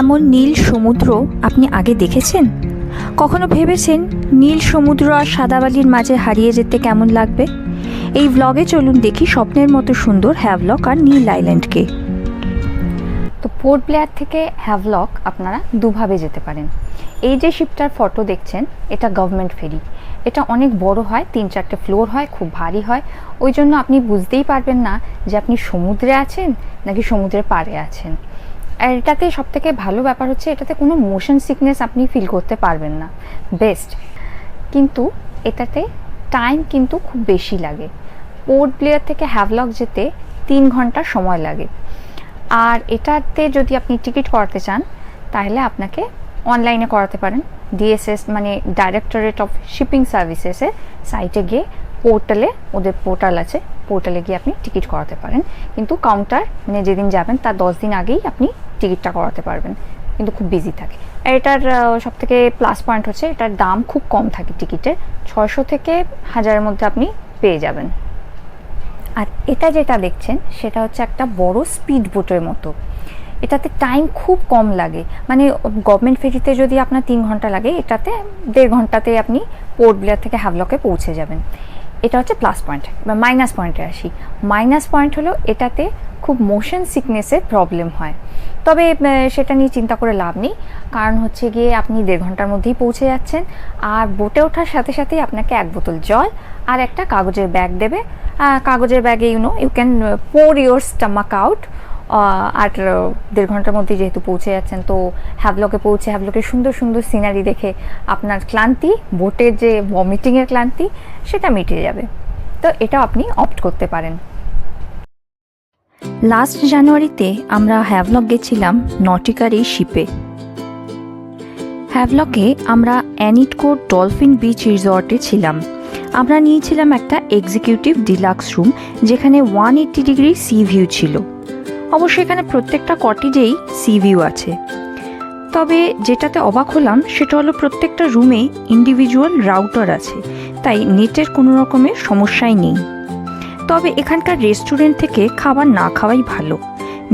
এমন নীল সমুদ্র আপনি আগে দেখেছেন? কখনো ভেবেছেন নীল সমুদ্র আর সাদা বালির মাঝে হারিয়ে যেতে কেমন লাগবে? এই ব্লগে চলুন দেখি স্বপ্নের মতো সুন্দর হ্যাভলক আর নীল আইল্যান্ডকে। তো পোর্ট ব্লেয়ার থেকে হ্যাভলক আপনারা দুভাবে যেতে পারেন। এই যে শিপটার ফটো দেখছেন, এটা গভর্নমেন্ট ফেরি। এটা অনেক বড় হয়, 3-4টে ফ্লোর হয়, খুব ভারী হয়। ওই জন্য আপনি বুঝতেই পারবেন না যে আপনি সমুদ্রে আছেন নাকি সমুদ্রের পাড়ে আছেন। আর এটাতে সবথেকে ভালো ব্যাপার হচ্ছে এটাতে কোনো মোশন সিকনেস আপনি ফিল করতে পারবেন না, বেস্ট। কিন্তু এটাতে টাইম কিন্তু খুব বেশি লাগে। পোর্ট ব্লেয়ার থেকে হ্যাভলক যেতে 3 ঘন্টা সময় লাগে। আর এটাতে যদি আপনি টিকিট করাতে চান তাহলে আপনাকে অনলাইনে করাতে পারেন। ডিএসএস মানে ডাইরেক্টরেট অফ শিপিং সার্ভিসেসের সাইটে গিয়ে পোর্টালে, ওদের পোর্টাল আছে, পোর্টালে গিয়ে আপনি টিকিট করাতে পারেন। কিন্তু কাউন্টার মানে যেদিন যাবেন তার 10 দিন আগেই আপনি টিকিটটা করাতে পারবেন, কিন্তু খুব বিজি থাকে। আর এটার সবথেকে প্লাস পয়েন্ট হচ্ছে এটার দাম খুব কম থাকে টিকিটের, 600 থেকে 1000-এর মধ্যে আপনি পেয়ে যাবেন। আর এটা যেটা দেখছেন সেটা হচ্ছে একটা বড় স্পিড বোটের মতো। এটাতে টাইম খুব কম লাগে, মানে গভর্নমেন্ট ফেরিতে যদি আপনার 3 ঘন্টা লাগে, এটাতে 1.5 ঘন্টাতে আপনি পোর্ট ব্লেয়ার থেকে হ্যাভলকে পৌঁছে যাবেন। এটা হচ্ছে প্লাস পয়েন্ট। এবার মাইনাস পয়েন্টে আসি। মাইনাস পয়েন্ট হলো এটাতে খুব মোশন সিকনেসের প্রবলেম হয়, তবে সেটা নিয়ে চিন্তা করে লাভ নেই, কারণ হচ্ছে গিয়ে আপনি 1.5 ঘন্টার মধ্যেই পৌঁছে যাচ্ছেন। আর বোটে ওঠার সাথে সাথেই আপনাকে 1 বোতল জল আর একটা কাগজের ব্যাগ দেবে। কাগজের ব্যাগে you can pour your stomach out. আর 1.5 ঘন্টার মধ্যে যেহেতু পৌঁছে যাচ্ছেন, তো হ্যাভলকে পৌঁছে হ্যাভলকের সুন্দর সুন্দর সিনারি দেখে আপনার ক্লান্তি, বোটের যে ভমিটিংয়ের ক্লান্তি, সেটা মিটে যাবে। তো এটা আপনি অপ্ট করতে পারেন। লাস্ট জানুয়ারিতে আমরা হ্যাভলক গেছিলাম নটিকার এই শিপে। হ্যাভলকে আমরা অ্যানিটকোর ডলফিন বিচ রিসর্টে ছিলাম। আমরা নিয়েছিলাম একটা এক্সিকিউটিভ ডিলাক্স রুম, যেখানে 180 ডিগ্রি সি ভিউ ছিল। অবশ্য এখানে প্রত্যেকটা কটেজেই সি ভিউ আছে। তবে যেটাতে অবাক হলাম সেটা হলো প্রত্যেকটা রুমে ইন্ডিভিজুয়াল রাউটার আছে, তাই নেটের কোনো রকমের সমস্যাই নেই। তবে এখানকার রেস্টুরেন্ট থেকে খাবার না খাওয়াই ভালো।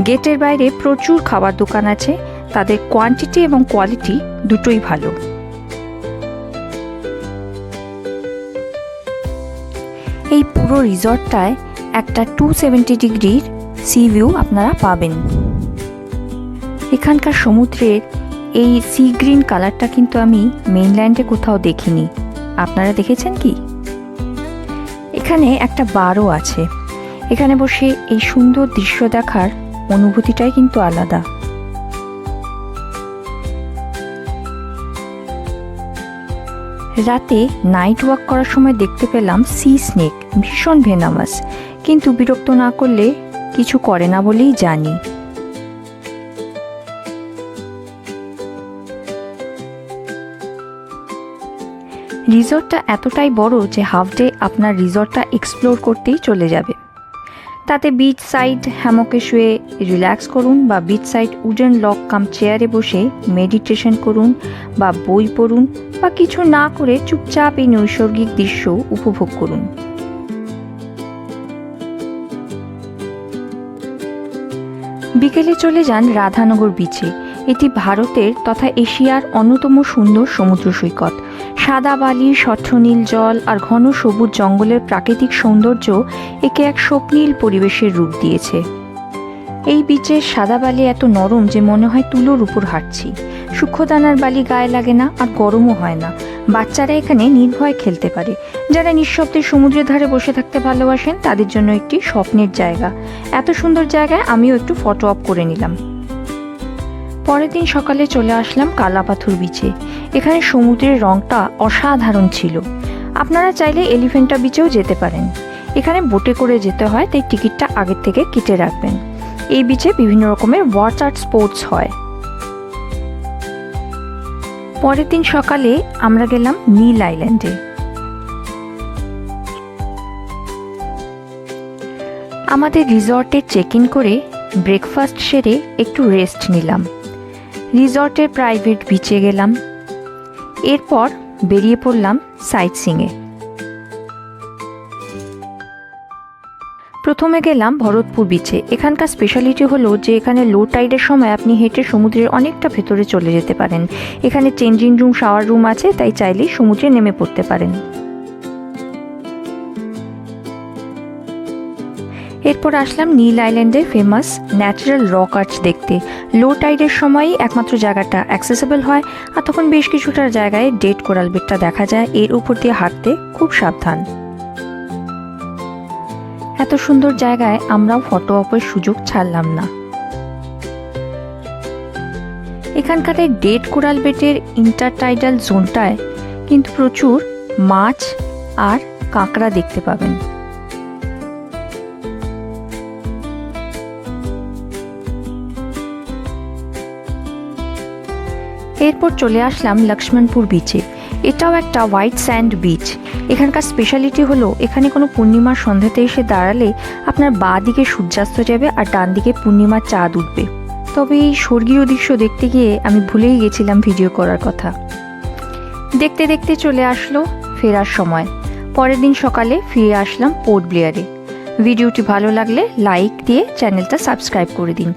গেটের বাইরে প্রচুর খাবার দোকান আছে, তাদের কোয়ান্টিটি এবং কোয়ালিটি দুটোই ভালো। এই পুরো রিসর্টটায় একটা 270 ডিগ্রির সি ভিউ আপনারা পাবেন। এখানকার সমুদ্রের এই সি গ্রিন কালারটা কিন্তু আমি মেইনল্যান্ডে কোথাও দেখিনি। আপনারা দেখেছেন কি? এখানে একটা বারও আছে। এখানে বসে এই সুন্দর দৃশ্য দেখার অনুভূতিটাই কিন্তু আলাদা। রাতে নাইট ওয়াক করার সময় দেখতে পেলাম সি স্নেক, ভীষণ ভেনামাস, কিন্তু বিরক্ত না করলে কিছু করে না বলেই জানি। রিসর্টটা এতটাই বড় যে হাফ ডে আপনার রিসর্টটা এক্সপ্লোর করতেই চলে যাবে। তাতে বিচ সাইড হ্যামকে শুয়ে রিল্যাক্স করুন, বা বিচ সাইড উডেন লক কাম চেয়ারে বসে মেডিটেশন করুন, বা বই পড়ুন, বা কিছু না করে চুপচাপ এই নৈসর্গিক দৃশ্য উপভোগ করুন। বিকেলে চলে যান রাধানগর বিচে। এটি ভারতের তথা এশিয়ার অন্যতম সুন্দর সমুদ্র সৈকত। সাদা বালি, স্বচ্ছ নীল জল আর ঘন সবুজ জঙ্গলের প্রাকৃতিক সৌন্দর্য একে এক স্বপ্নীল পরিবেশের রূপ দিয়েছে। এই বিচের সাদা বালি এত নরম যে মনে হয় তুলোর উপর হাঁটছি। সূক্ষ্মদানার বালি গায়ে লাগে না, আর গরমও হয় না। বাচ্চারা এখানে নির্ভয়ে খেলতে পারে। যারা নিঃশব্দে সমুদ্রের ধারে বসে থাকতে ভালোবাসেন তাদের জন্য একটি স্বপ্নের জায়গা। এত সুন্দর জায়গায় আমিও একটু ফটো অপ করে নিলাম। পরের দিন সকালে চলে আসলাম কালাপাথর বিচে। এখানে সমুদ্রের রংটা অসাধারণ ছিল। আপনারা চাইলে এলিফেন্টা বিচেও যেতে পারেন। এখানে বোটে করে যেতে হয়, তাই টিকিটটা আগের থেকে কেটে রাখবেন। এই বিচে বিভিন্ন রকমের ওয়াটার স্পোর্টস হয়। পরের দিন সকালে আমরা গেলাম নীল আইল্যান্ডে। আমাদের রিসর্টে চেক ইন করে ব্রেকফাস্ট সেরে একটু রেস্ট নিলাম। রিসর্টের প্রাইভেট বিচে গেলাম। এরপর বেরিয়ে পড়লাম সাইট সিইংয়ে। প্রথমে গেলাম ভরতপুর বিচে। এখানকার স্পেশালিটি হলো যে এখানে লো টাইডের সময় আপনি হেঁটে সমুদ্রের অনেকটা ভেতরে চলে যেতে পারেন। এখানে চেঞ্জিং রুম, শাওয়ার রুম আছে, তাই চাইলেই সমুদ্রে নেমে পড়তে পারেন। এরপর আসলাম নীল আইল্যান্ডের ফেমাস ন্যাচারাল রক আর্চ দেখতে। লো টাইডের সময়ই একমাত্র জায়গাটা অ্যাক্সেসিবল হয়, আর তখন বেশ কিছুটা জায়গায় ডেড কোরাল বেটটা দেখা যায়। এর উপর দিয়ে হাঁটতে খুব সাবধান। এত সুন্দর জায়গায় আমরাও ফটো অপের সুযোগ ছাড়লাম না। এখানকার এই ডেড কোরাল বেটের ইন্টারটাইডাল জোনটায় কিন্তু প্রচুর মাছ আর কাঁকড়া দেখতে পাবেন। এরপর চলে আসলাম লক্ষ্মণপুর বিচে। এটাও একটা হোয়াইট স্যান্ড বিচ। এখানকার স্পেশালিটি হলো এখানে কোনো পূর্ণিমার সন্ধ্যাতে এসে দাঁড়ালে আপনার বাঁ দিকে সূর্যাস্ত যাবে আর ডান দিকে পূর্ণিমার চাঁদ উঠবে। তবে এই স্বর্গীয় দৃশ্য দেখতে গিয়ে আমি ভুলেই গেছিলাম ভিডিও করার কথা। দেখতে দেখতে চলে আসলো ফেরার সময়। পরের দিন সকালে ফিরে আসলাম পোর্ট ব্লেয়ারে। ভিডিওটি ভালো লাগলে লাইক দিয়ে চ্যানেলটা সাবস্ক্রাইব করে দিন।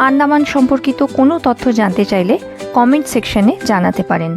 আন্দামান সম্পর্কিত কোনো তথ্য জানতে চাইলে কমেন্ট সেকশনে জানাতে পারেন।